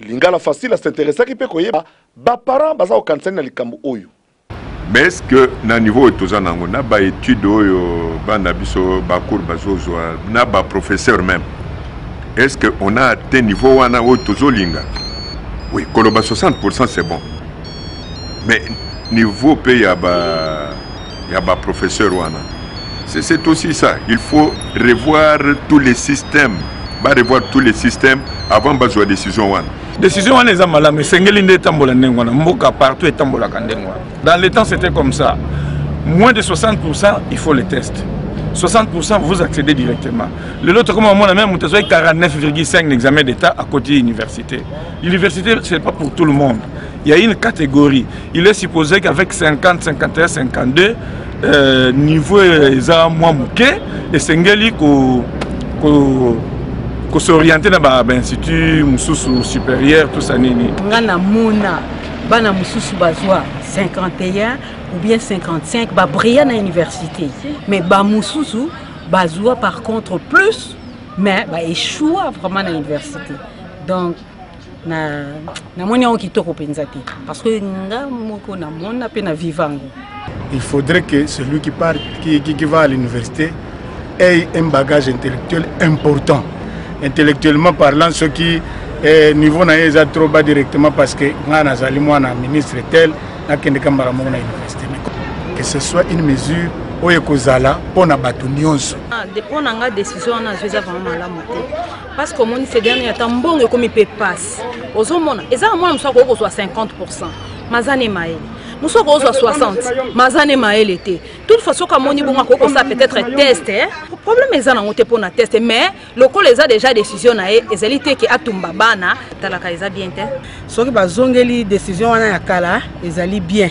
lingala facile s'intéresser qui peut koyeba ba parents baza au kanisa na likambo oyo. Mais est-ce que na niveau tozanango na ba étude oyo bana biso ba cours bazozo na ba professeur même. Est-ce que on a atteint niveau wana oyo tozolinga? Oui, koloba 60% c'est bon. Mais niveau pe ya ba professeur wana. C'est aussi ça. Il faut revoir tous les systèmes. Revoir tous les systèmes avant de faire décision. Décision wana eza malama sengeli nde tambola ndengwana mboka partout et tambola kandengwa. Dans le temps c'était comme ça. Moins de 60% il faut les tests. 60% vous accédez directement. Le lot comme on a même 49,5 l'examen d'état à côté de l'université. L'université c'est pas pour tout le monde. Il y a une catégorie. Il est supposé qu'avec 50, 51, 52 niveau eza moins mouké et sengeli ko s'orienter dans l'institut mususu supérieur tout ça nini. Ngana mona bana mususu bazwa 51 ou bien 55 ba brillant à l'université. Mais ba mususu bazwa par contre plus mais ba échoue vraiment à l'université. Donc na moni on kitoko penzati parce que nga moko na mona pe na vivango. Il faudrait que celui qui part qui va à l'université ait un bagage intellectuel important. Intellectuellement parlant, ce qui est niveau na est trop bas directement parce que ngana zali mwana ministre tel na kende kamara mo na université. Que ce soit une mesure oye kozala pona bato nyonso. Dépend nga décision na zeza vraiment malamu te. Parce que mon ces derniers temps mbongo comme il peut passe. Ozomona, eza mwana mso ko 50%. Mazane maele. Nous sommes à 60, mazane maël était. Toute façon, comme on dit, ça peut-être test. Le problème est que pour test, mais le col les a déjà décision et les qui a tumbabana, talaka bien. Ce qui va zongeli décision na kala, ils allaient bien.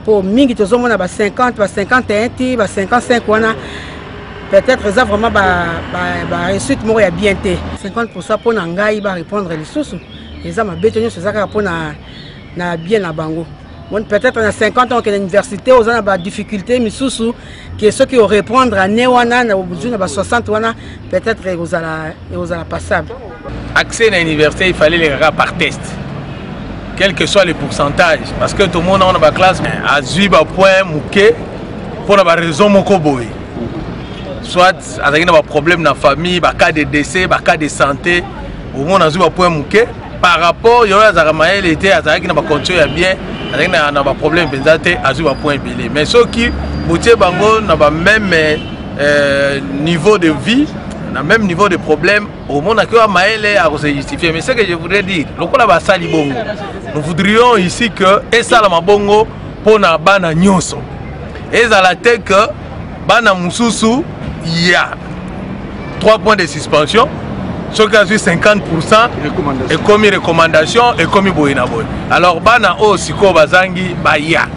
Pour mingi to zomona ba 50, ba 51 ti, ba 55 wana. Peut-être ça vraiment ba réussite mo ya bien té. 50% pour ngai ba répondre les sous. Les ama betonyo c'est ça pour na bien na bango. Peut-être dans 50 ans que l'université, on a des difficultés, mais sous que ceux qui vont répondre à Néwana, à 60 peut-être ils ont passable. Accès à l'université, il fallait les rats par test, quel que soit le pourcentage, parce que tout le monde dans la classe a 8 points mouké pour la raison mokoboy. Soit il y a des problèmes dans la famille, des cas de décès, des cas de santé, au monde a 8 points mouké. Par rapport, il y a des était à qui n'a pas continué bien, avec un problème à point belé. Mais ceux qui boutier bango n'a pas même niveau de vie, n'a même niveau de problème, au monde a que maëlé à se justifier. Mais ce que je voudrais dire, le coup là sali bongo. Nous voudrions ici que et ça la bongo pour na bana nyonso. Et ça la tête que bana mususu il y a 3 points de suspension. Ce qui a eu 50% et commis recommandation et commis boyinaboy. Alors, bana o siko bazangi baya.